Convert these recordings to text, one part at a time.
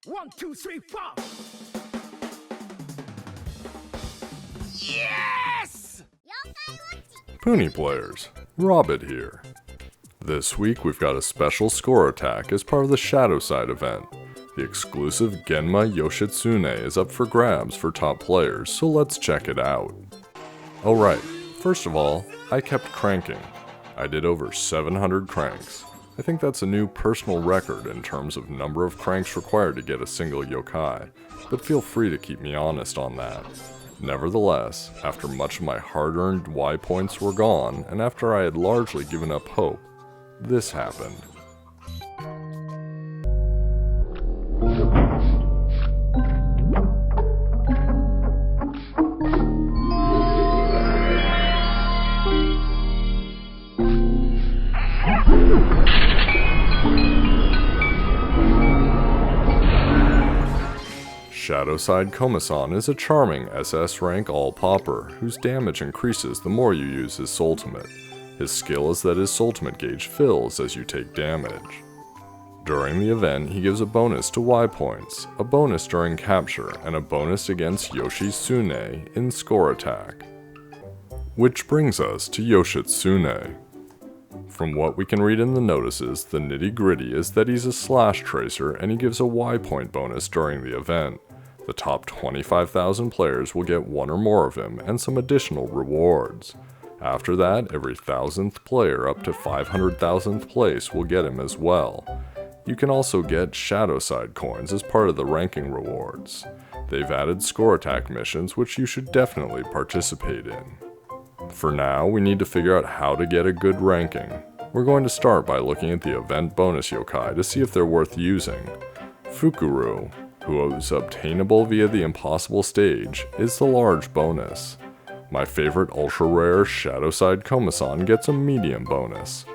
1, 2, 3, 4. Yes! Puni players, Robbett here. This week we've got a special score attack as part of the Shadowside event. The exclusive Genma Yoshitsune is up for grabs for top players, so let's check it out. Alright, first of all, I kept cranking. I did over 700 cranks. I think that's a new personal record in terms of number of cranks required to get a single yokai, but feel free to keep me honest on that. Nevertheless, after much of my hard-earned Y points were gone, and after I had largely given up hope, this happened. Shadowside Komasan is a charming SS rank all-popper, whose damage increases the more you use his Soultimate. His skill is that his Soultimate gauge fills as you take damage. During the event, he gives a bonus to Y points, a bonus during capture, and a bonus against Yoshitsune in Score Attack. Which brings us to Yoshitsune. From what we can read in the notices, the nitty-gritty is that he's a slash tracer and he gives a Y point bonus during the event. The top 25,000 players will get one or more of him and some additional rewards. After that, every 1,000th player up to 500,000th place will get him as well. You can also get Shadowside coins as part of the ranking rewards. They've added score attack missions which you should definitely participate in. For now, we need to figure out how to get a good ranking. We're going to start by looking at the event bonus yokai to see if they're worth using. Fukurou, who is obtainable via the impossible stage, is the large bonus. My favorite ultra-rare Shadowside Komasan gets a medium bonus.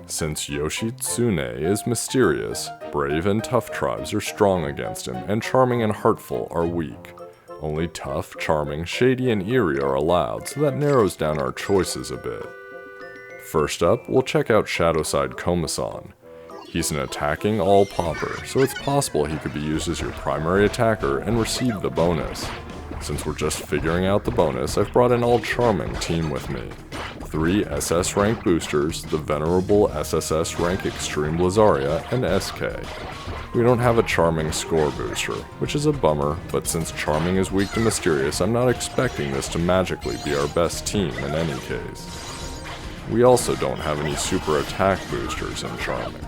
Since Yoshitsune is mysterious, brave and tough tribes are strong against him, and charming and heartful are weak. Only tough, charming, shady, and eerie are allowed, so that narrows down our choices a bit. First up, we'll check out Shadowside Komasan. He's an attacking all-popper, so it's possible he could be used as your primary attacker and receive the bonus. Since we're just figuring out the bonus, I've brought an all-charming team with me. 3 SS rank boosters, the venerable SSS rank Extreme Lazaria, and SK. We don't have a charming score booster, which is a bummer, but since charming is weak to mysterious, I'm not expecting this to magically be our best team in any case. We also don't have any super attack boosters in charming.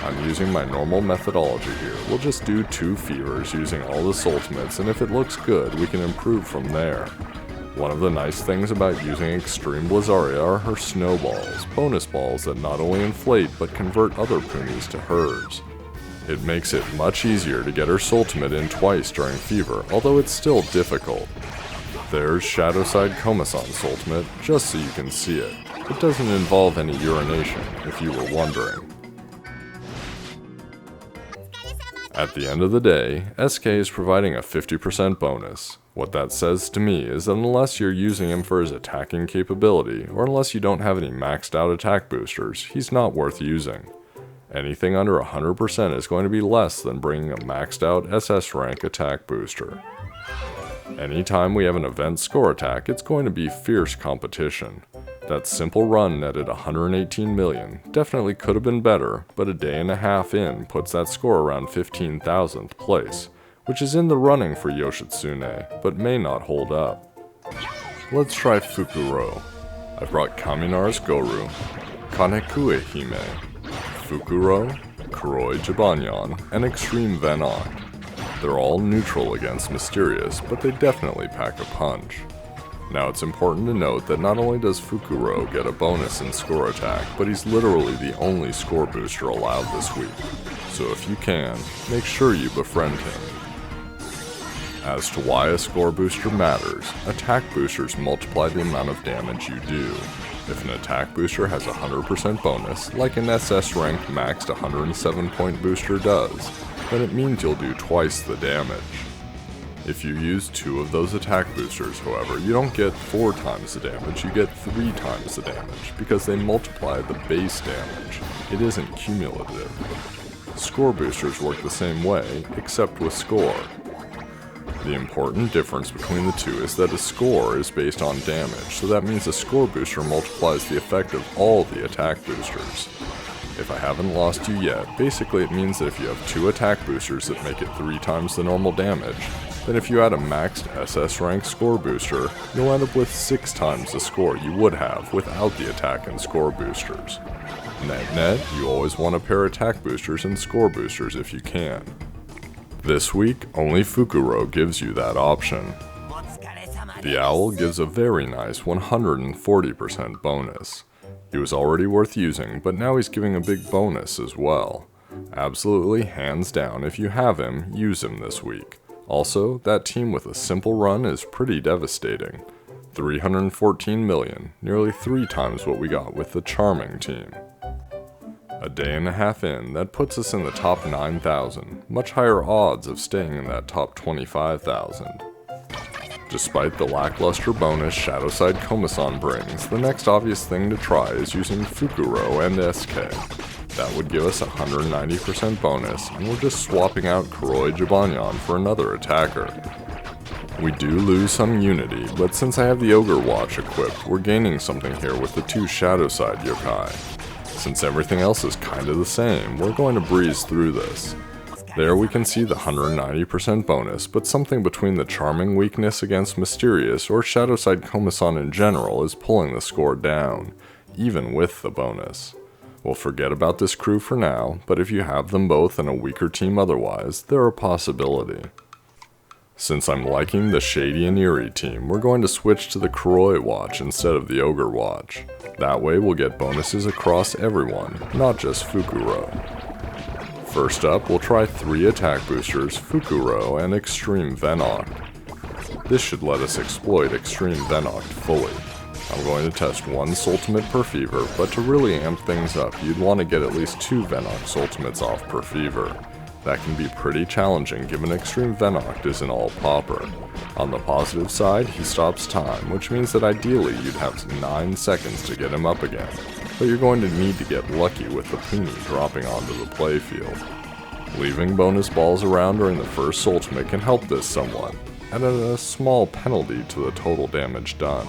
I'm using my normal methodology here. We'll just do 2 fevers using all the Soultimates, and if it looks good, we can improve from there. One of the nice things about using Extreme Lazaria are her snowballs, bonus balls that not only inflate but convert other Punis to hers. It makes it much easier to get her Soultimate in twice during fever, although it's still difficult. There's Shadowside Komasan's Soultimate, just so you can see it. It doesn't involve any urination, if you were wondering. At the end of the day, SK is providing a 50% bonus. What that says to me is that unless you're using him for his attacking capability, or unless you don't have any maxed out attack boosters, he's not worth using. Anything under 100% is going to be less than bringing a maxed out SS rank attack booster. Anytime we have an event score attack, it's going to be fierce competition. That simple run netted 118 million, definitely could have been better, but a day and a half in puts that score around 15,000th place, which is in the running for Yoshitsune, but may not hold up. Let's try Fukurou. I brought Kaminara's Goru, Kanekue Hime, Fukurou, Kuroi Jibanyan, and Extreme Venoct. They're all neutral against Mysterious, but they definitely pack a punch. Now it's important to note that not only does Fukurou get a bonus in Score Attack, but he's literally the only score booster allowed this week. So if you can, make sure you befriend him. As to why a score booster matters, attack boosters multiply the amount of damage you do. If an attack booster has a 100% bonus, like an SS ranked maxed 107 point booster does, then it means you'll do twice the damage. If you use 2 of those attack boosters, however, you don't get 4 times the damage, you get 3 times the damage, because they multiply the base damage. It isn't cumulative. Score boosters work the same way, except with score. The important difference between the two is that a score is based on damage, so that means a score booster multiplies the effect of all the attack boosters. If I haven't lost you yet, basically it means that if you have 2 attack boosters that make it 3 times the normal damage, then if you add a maxed SS rank score booster, you'll end up with 6 times the score you would have without the attack and score boosters. Net, you always want to pair attack boosters and score boosters if you can. This week, only Fukurou gives you that option. The owl gives a very nice 140% bonus. He was already worth using, but now he's giving a big bonus as well. Absolutely, hands down, if you have him, use him this week. Also, that team with a simple run is pretty devastating. 314 million, nearly 3 times what we got with the Charming team. A day and a half in, that puts us in the top 9,000, much higher odds of staying in that top 25,000. Despite the lackluster bonus Shadowside Komasan brings, the next obvious thing to try is using Fukurou and SK. That would give us a 190% bonus, and we're just swapping out Kuroi Jibanyan for another attacker. We do lose some unity, but since I have the Ogre Watch equipped, we're gaining something here with the 2 Shadowside yokai. Since everything else is kinda the same, we're going to breeze through this. There we can see the 190% bonus, but something between the Charming weakness against Mysterious or Shadowside Komasan in general is pulling the score down, even with the bonus. We'll forget about this crew for now, but if you have them both and a weaker team otherwise, they're a possibility. Since I'm liking the Shady and Eerie team, we're going to switch to the Kuroi Watch instead of the Ogre Watch. That way we'll get bonuses across everyone, not just Fukurou. First up, we'll try 3 attack boosters, Fukurou, and Extreme Venoct. This should let us exploit Extreme Venoct fully. I'm going to test 1 Ultimate per Fever, but to really amp things up, you'd want to get at least 2 Venoct Ultimates off per Fever. That can be pretty challenging given Extreme Venoct is an all-popper. On the positive side, he stops time, which means that ideally you'd have 9 seconds to get him up again, but you're going to need to get lucky with the Puni dropping onto the playfield. Leaving bonus balls around during the first ultimate can help this somewhat, and at a small penalty to the total damage done.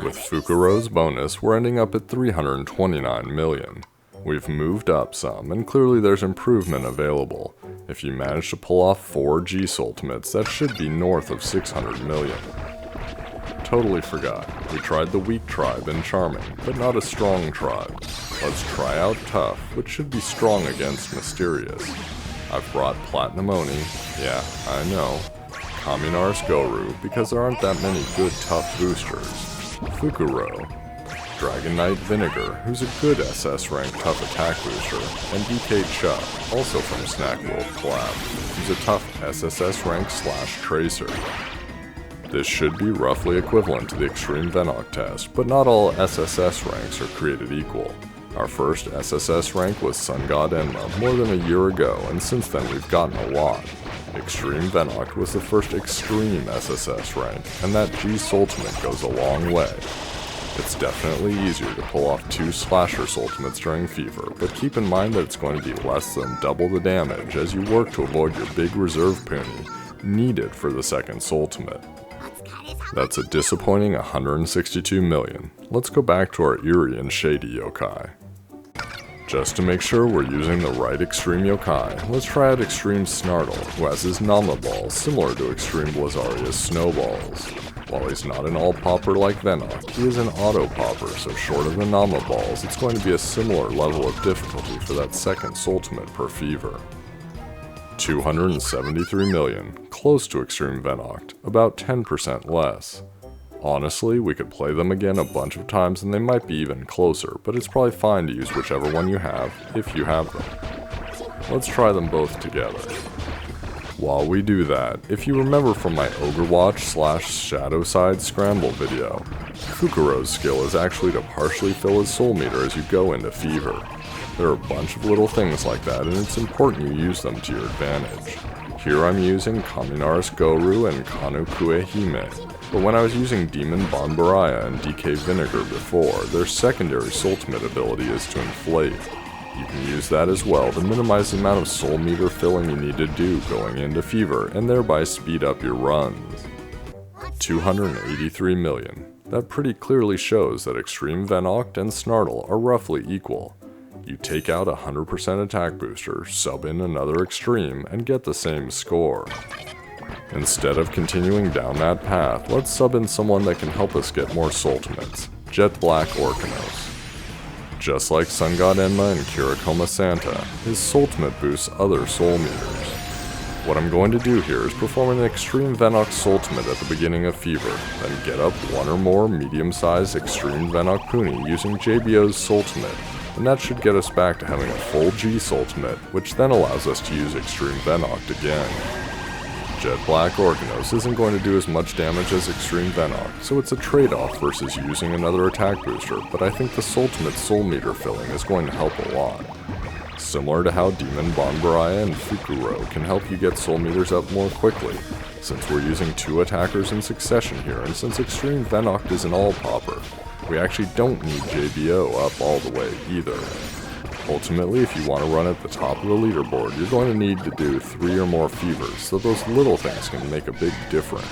With Fukurou's bonus, we're ending up at 329 million. We've moved up some, and clearly there's improvement available. If you manage to pull off 4 Geese ultimates, that should be north of 600 million. Totally forgot. We tried the weak tribe in Charming, but not a strong tribe. Let's try out Tough, which should be strong against Mysterious. I've brought Platinum Oni, yeah, I know, Kaminars Goru, because there aren't that many good Tough boosters. Fukurou, Dragon Knight Vinegar, who's a good SS rank Tough attack booster, and DK Chuck, also from Snack Wolf Collab, who's a Tough SSS rank / Tracer. This should be roughly equivalent to the Extreme Venoct test, but not all SSS ranks are created equal. Our first SSS rank was Sun God Enma more than a year ago, and since then we've gotten a lot. Extreme Venoct was the first extreme SSS rank, and that G's ultimate goes a long way. It's definitely easier to pull off 2 Slashers ultimates during Fever, but keep in mind that it's going to be less than double the damage as you work to avoid your big reserve Puni needed for the second ultimate. That's a disappointing 162 million. Let's go back to our Eerie and Shady yokai. Just to make sure we're using the right Extreme yokai, let's try out Extreme Snartle, who has his Nama Balls similar to Extreme Blazaria's Snowballs. While he's not an all-popper like Venoct, he is an auto-popper, so short of the Nama Balls, it's going to be a similar level of difficulty for that second ultimate per Fever. 273 million, close to Extreme Venoct, about 10% less. Honestly, we could play them again a bunch of times and they might be even closer, but it's probably fine to use whichever one you have, if you have them. Let's try them both together. While we do that, if you remember from my Ogre Watch / Shadowside Scramble video, Fukurou's skill is actually to partially fill his soul meter as you go into Fever. There are a bunch of little things like that, and it's important you use them to your advantage. Here I'm using Kaminars Goru and Kanokue Hime, but when I was using Demon Banbaraya and DK Vinegar before, their secondary ultimate ability is to inflate. You can use that as well to minimize the amount of soul meter filling you need to do going into Fever and thereby speed up your runs. 283 million. That pretty clearly shows that Extreme Venoct and Snartle are roughly equal. You take out a 100% attack booster, sub in another Extreme, and get the same score. Instead of continuing down that path, let's sub in someone that can help us get more Soultimates, Jet Black Orcanos. Just like Sun God Genma and Kira Komasan, his Soultimate boosts other soul meters. What I'm going to do here is perform an Extreme Venoct Soultimate at the beginning of Fever, then get up one or more medium-sized Extreme Venoct Puni using JBO's Soultimate, and that should get us back to having a full G Soultimate, which then allows us to use Extreme Venoct again. Jet Black Orcanos isn't going to do as much damage as Extreme Venoct, so it's a trade-off versus using another attack booster, but I think the Soultimate soul meter filling is going to help a lot. Similar to how Demon Bonbaraya and Fukurou can help you get soul meters up more quickly, since we're using 2 attackers in succession here, and since Extreme Venoct is an all-popper, we actually don't need JBO up all the way either. Ultimately, if you want to run at the top of the leaderboard, you're going to need to do 3 or more Fevers, so those little things can make a big difference.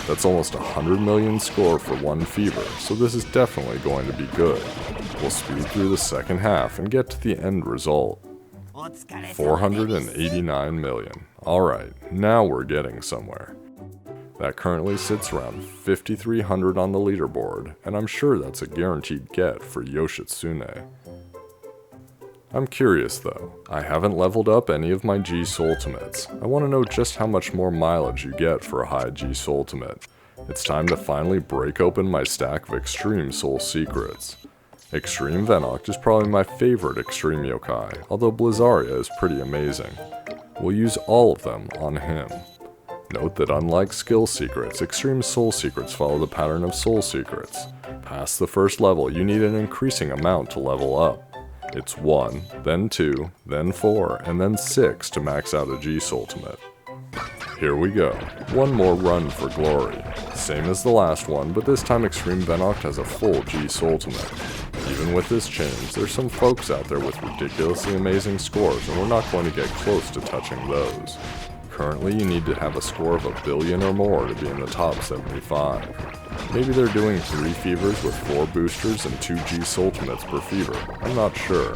That's almost 100 million score for 1 Fever, so this is definitely going to be good. We'll speed through the second half and get to the end result. 489 million. Alright, now we're getting somewhere. That currently sits around 5,300 on the leaderboard, and I'm sure that's a guaranteed get for Yoshitsune. I'm curious though, I haven't leveled up any of my G Soultimates. I want to know just how much more mileage you get for a high G Soultimate. It's time to finally break open my stack of Extreme Soul Secrets. Extreme Venoct is probably my favorite Extreme Yokai, although Blizzaria is pretty amazing. We'll use all of them on him. Note that unlike Skill Secrets, Extreme Soul Secrets follow the pattern of Soul Secrets. Past the first level, you need an increasing amount to level up. It's 1, then 2, then 4, and then 6 to max out a G Soultimate. Here we go, one more run for glory. Same as the last one, but this time Extreme Venoct has a full G Soultimate. Even with this change, there's some folks out there with ridiculously amazing scores, and we're not going to get close to touching those. Currently, you need to have a score of 1 billion or more to be in the top 75. Maybe they're doing 3 Fevers with 4 boosters and 2 G Soultimates per Fever, I'm not sure.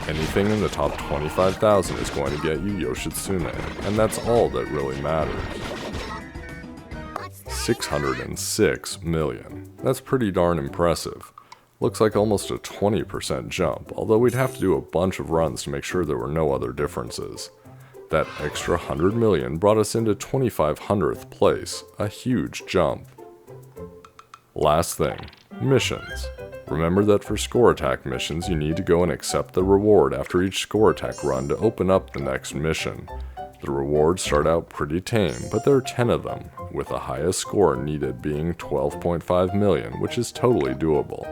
Anything in the top 25,000 is going to get you Yoshitsune, and that's all that really matters. 606 million. That's pretty darn impressive. Looks like almost a 20% jump, although we'd have to do a bunch of runs to make sure there were no other differences. That extra 100 million brought us into 2500th place, a huge jump. Last thing, missions. Remember that for Score Attack missions you need to go and accept the reward after each Score Attack run to open up the next mission. The rewards start out pretty tame, but there are 10 of them, with the highest score needed being 12.5 million, which is totally doable.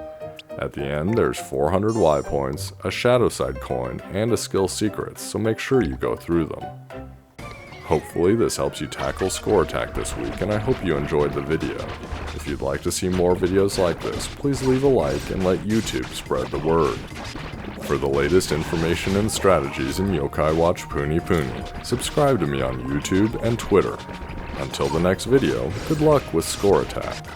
At the end, there's 400 Y points, a Shadowside coin, and a skill secrets, so make sure you go through them. Hopefully this helps you tackle Score Attack this week, and I hope you enjoyed the video. If you'd like to see more videos like this, please leave a like and let YouTube spread the word. For the latest information and strategies in Yo-kai Watch Puni Puni, subscribe to me on YouTube and Twitter. Until the next video, good luck with Score Attack.